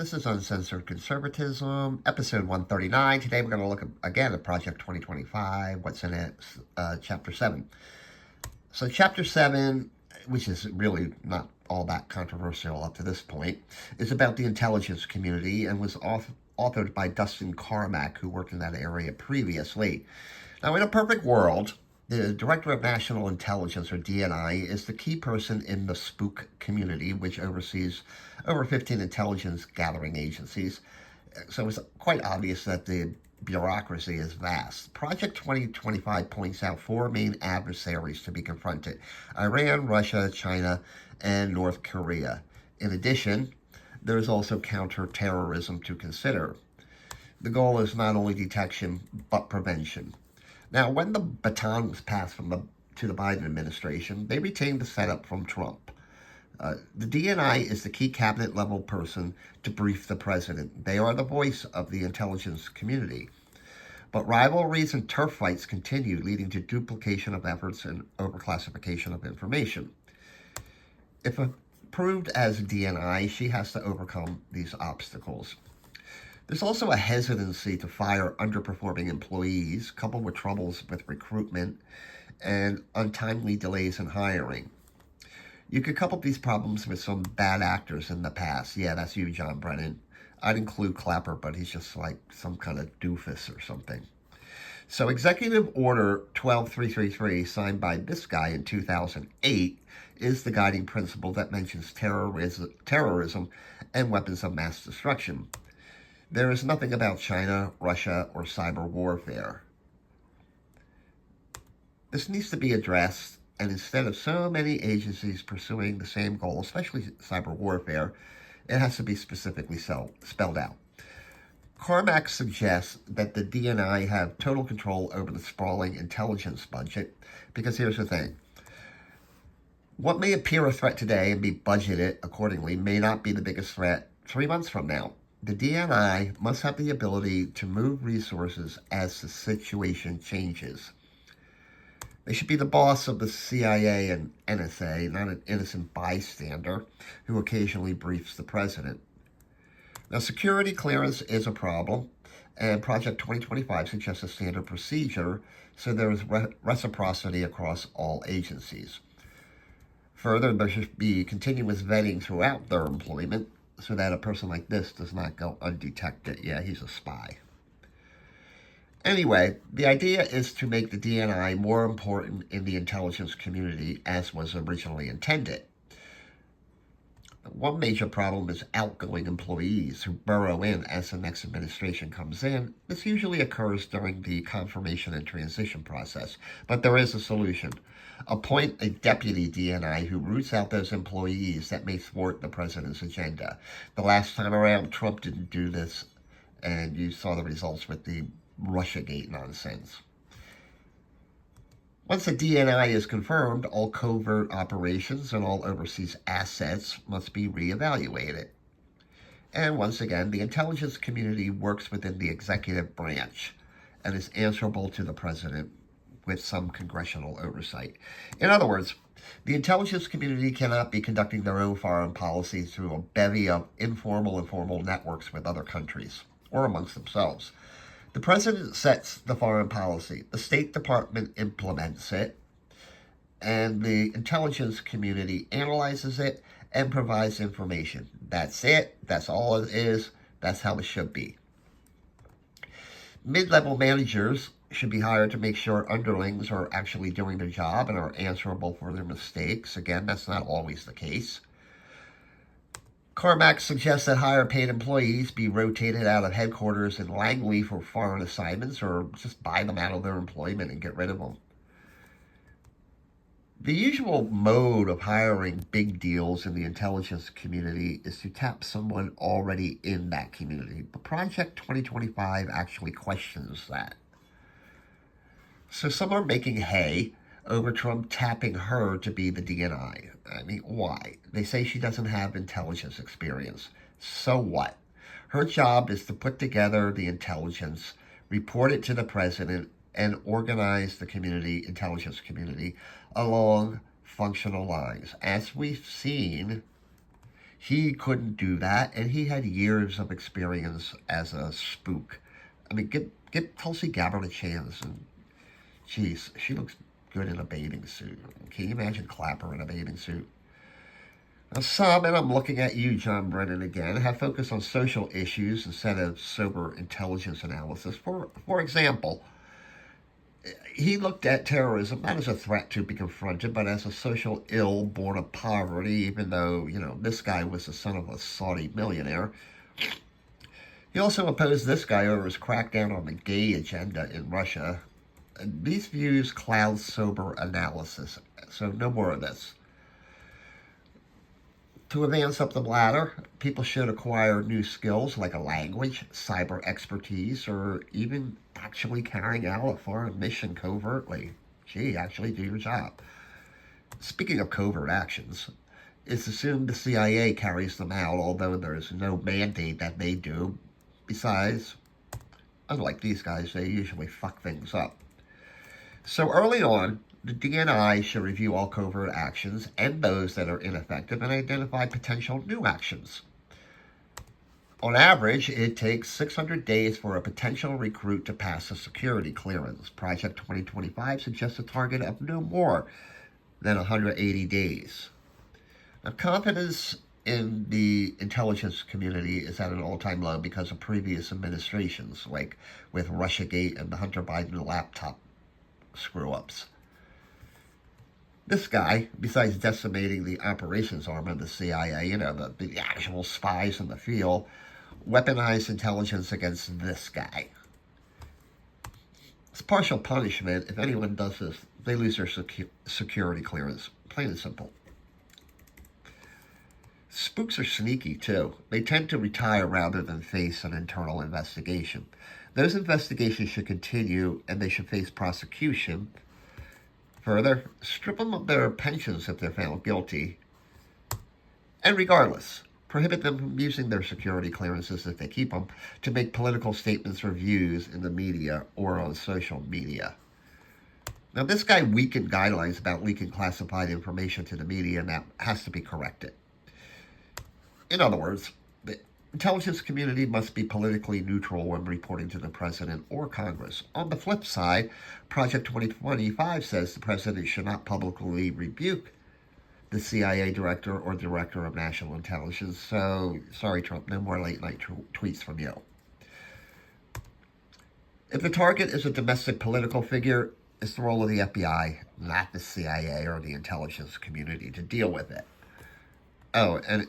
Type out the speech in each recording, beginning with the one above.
This is Uncensored Conservatism, episode 139. Today we're going to look again at Project 2025, what's in it, Chapter 7. So Chapter 7, which is really not all that controversial up to this point, is about the intelligence community and was authored by Dustin Carmack, who worked in that area previously. Now, in a perfect world, the Director of National Intelligence, or DNI, is the key person in the spook community, which oversees over 15 intelligence gathering agencies. So it's quite obvious that the bureaucracy is vast. Project 2025 points out four main adversaries to be confronted: Iran, Russia, China, and North Korea. In addition, there is also counterterrorism to consider. The goal is not only detection, but prevention. Now, when the baton was passed to the Biden administration, they retained the setup from Trump. The DNI is the key cabinet-level person to brief the president. They are the voice of the intelligence community. But rivalries and turf fights continue, leading to duplication of efforts and overclassification of information. If approved as DNI, she has to overcome these obstacles. There's also a hesitancy to fire underperforming employees, coupled with troubles with recruitment and untimely delays in hiring. You could couple these problems with some bad actors in the past. Yeah, that's you, John Brennan. I'd include Clapper, but he's just like some kind of doofus or something. So Executive Order 12333, signed by this guy in 2008, is the guiding principle that mentions terrorism and weapons of mass destruction. There is nothing about China, Russia, or cyber warfare. This needs to be addressed, and instead of so many agencies pursuing the same goal, especially cyber warfare, it has to be specifically spelled out. Carmack suggests that the DNI have total control over the sprawling intelligence budget, because here's the thing. What may appear a threat today and be budgeted accordingly may not be the biggest threat 3 months from now. The DNI must have the ability to move resources as the situation changes. They should be the boss of the CIA and NSA, not an innocent bystander who occasionally briefs the president. Now, security clearance is a problem, and Project 2025 suggests a standard procedure so there is reciprocity across all agencies. Further, there should be continuous vetting throughout their employment, so that a person like this does not go undetected. Yeah, he's a spy. Anyway, the idea is to make the DNI more important in the intelligence community as was originally intended. One major problem is outgoing employees who burrow in as the next administration comes in. This usually occurs during the confirmation and transition process, but there is a solution. Appoint a deputy DNI who roots out those employees that may thwart the president's agenda. The last time around, Trump didn't do this, and you saw the results with the Russiagate nonsense. Once the DNI is confirmed, all covert operations and all overseas assets must be reevaluated. And once again, the intelligence community works within the executive branch and is answerable to the president with some congressional oversight. In other words, the intelligence community cannot be conducting their own foreign policy through a bevy of informal and formal networks with other countries or amongst themselves. The president sets the foreign policy, the State Department implements it, and the intelligence community analyzes it and provides information. That's it. That's all it is. That's how it should be. Mid-level managers should be hired to make sure underlings are actually doing their job and are answerable for their mistakes. Again, that's not always the case. Carmack suggests that higher paid employees be rotated out of headquarters in Langley for foreign assignments, or just buy them out of their employment and get rid of them. The usual mode of hiring big deals in the intelligence community is to tap someone already in that community, but Project 2025 actually questions that. So some are making hay over Trump tapping her to be the DNI. I mean, why? They say she doesn't have intelligence experience. So what? Her job is to put together the intelligence, report it to the president, and organize the intelligence community along functional lines. As we've seen He couldn't do that, and he had years of experience as a spook. I mean, get Tulsi Gabbard a chance, and geez, she looks good in a bathing suit. Can you imagine Clapper in a bathing suit? Now, some, and I'm looking at you, John Brennan, again, have focused on social issues instead of sober intelligence analysis. For example, he looked at terrorism not as a threat to be confronted, but as a social ill born of poverty, even though, this guy was the son of a Saudi millionaire. He also opposed this guy over his crackdown on the gay agenda in Russia. And these views cloud sober analysis, so no more of this. To advance up the ladder, people should acquire new skills like a language, cyber expertise, or even actually carrying out a foreign mission covertly. Gee, actually do your job. Speaking of covert actions, it's assumed the CIA carries them out, although there's no mandate that they do. Besides, unlike these guys, they usually fuck things up. So early on, the DNI should review all covert actions and those that are ineffective and identify potential new actions. On average, it takes 600 days for a potential recruit to pass a security clearance. Project 2025 suggests a target of no more than 180 days. Now, confidence in the intelligence community is at an all-time low because of previous administrations, like with Russiagate and the Hunter Biden laptop screw-ups. This guy, besides decimating the operations arm of the CIA, the actual spies in the field, weaponized intelligence against this guy. It's partial punishment. If anyone does this, they lose their security clearance. Plain and simple. Spooks are sneaky, too. They tend to retire rather than face an internal investigation. Those investigations should continue, and they should face prosecution. Further, strip them of their pensions if they're found guilty. And regardless, prohibit them from using their security clearances, if they keep them, to make political statements or views in the media or on social media. Now, this guy weakened guidelines about leaking classified information to the media, and that has to be corrected. In other words, the intelligence community must be politically neutral when reporting to the president or Congress. On the flip side, Project 2025 says the president should not publicly rebuke the CIA director or director of national intelligence. So, sorry, Trump, no more late-night tweets from you. If the target is a domestic political figure, it's the role of the FBI, not the CIA or the intelligence community, to deal with it. Oh, and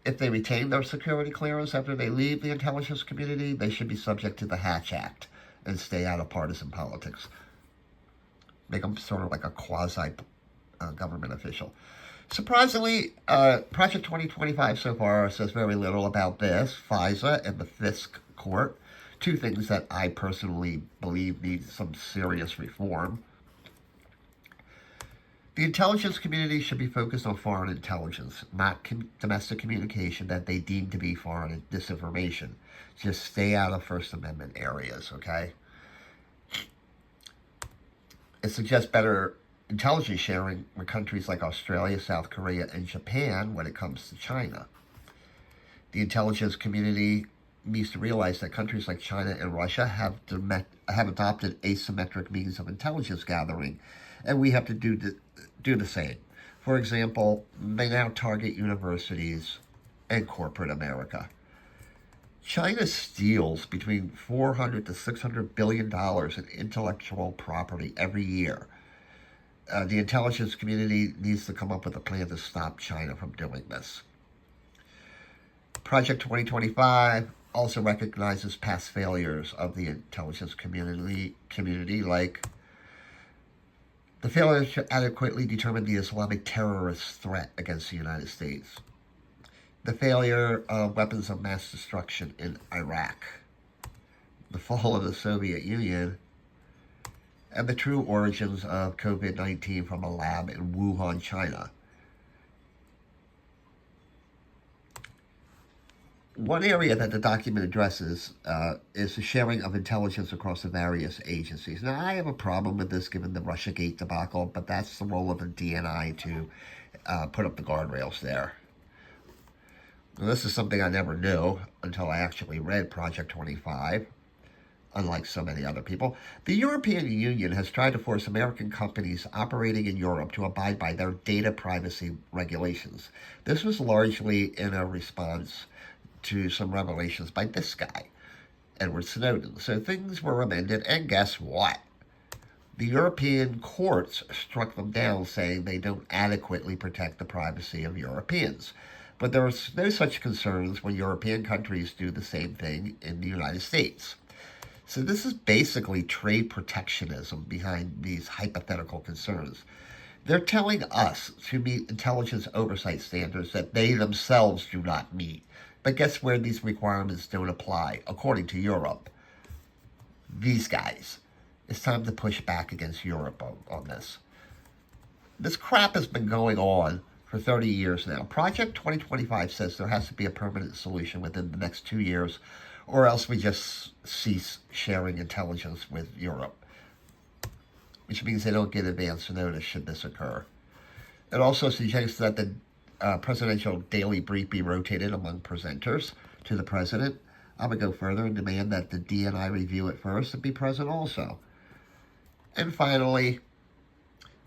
if they retain their security clearance after they leave the intelligence community, they should be subject to the Hatch Act and stay out of partisan politics. Make them sort of like a quasi-government official. Surprisingly, Project 2025 so far says very little about this, FISA and the Fisk Court, two things that I personally believe need some serious reform. The intelligence community should be focused on foreign intelligence, not domestic communication that they deem to be foreign disinformation. Just stay out of First Amendment areas, okay? It suggests better intelligence sharing with countries like Australia, South Korea, and Japan when it comes to China. The intelligence community needs to realize that countries like China and Russia have adopted asymmetric means of intelligence gathering, and we have to do the same. For example, they now target universities and corporate America. China steals between $400 to $600 billion in intellectual property every year. The intelligence community needs to come up with a plan to stop China from doing this. Project 2025 also recognizes past failures of the intelligence community like the failure to adequately determine the Islamic terrorist threat against the United States, the failure of weapons of mass destruction in Iraq, the fall of the Soviet Union, and the true origins of COVID-19 from a lab in Wuhan, China. One area that the document addresses is the sharing of intelligence across the various agencies. Now, I have a problem with this given the Russiagate debacle, but that's the role of the DNI to put up the guardrails there. And this is something I never knew until I actually read Project 25. Unlike so many other people, the European Union has tried to force American companies operating in Europe to abide by their data privacy regulations. This was largely in a response to some revelations by this guy, Edward Snowden. So things were amended, and guess what? The European courts struck them down, saying they don't adequately protect the privacy of Europeans. But there are no such concerns when European countries do the same thing in the United States. So this is basically trade protectionism behind these hypothetical concerns. They're telling us to meet intelligence oversight standards that they themselves do not meet. But guess where these requirements don't apply, according to Europe? These guys. It's time to push back against Europe on this. This crap has been going on for 30 years now. Project 2025 says there has to be a permanent solution within the next 2 years, or else we just cease sharing intelligence with Europe, which means they don't get advance notice should this occur. It also suggests that the presidential daily brief be rotated among presenters to the president. I would go further and demand that the DNI review it first and be present also. And finally,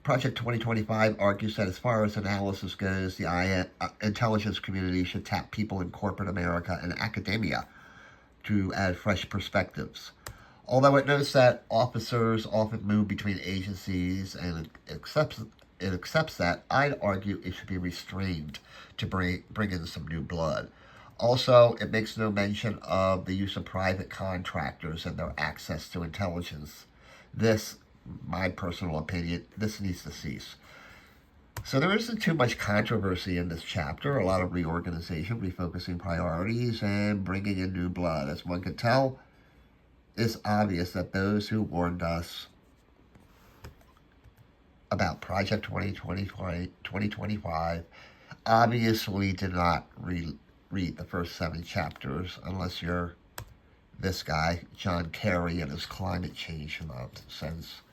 Project 2025 argues that as far as analysis goes, the intelligence community should tap people in corporate America and academia to add fresh perspectives. Although it notes that officers often move between agencies and it accepts that, I'd argue it should be restrained to bring in some new blood. Also, it makes no mention of the use of private contractors and their access to intelligence. This, my personal opinion, this needs to cease. So there isn't too much controversy in this chapter, a lot of reorganization, refocusing priorities, and bringing in new blood. As one can tell, it's obvious that those who warned us about Project 2025 obviously did not read the first 7 chapters, unless you're this guy, John Kerry, and his climate change nonsense.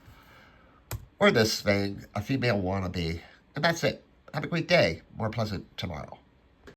Or this thing, a female wannabe. And that's it. Have a great day. More pleasant tomorrow.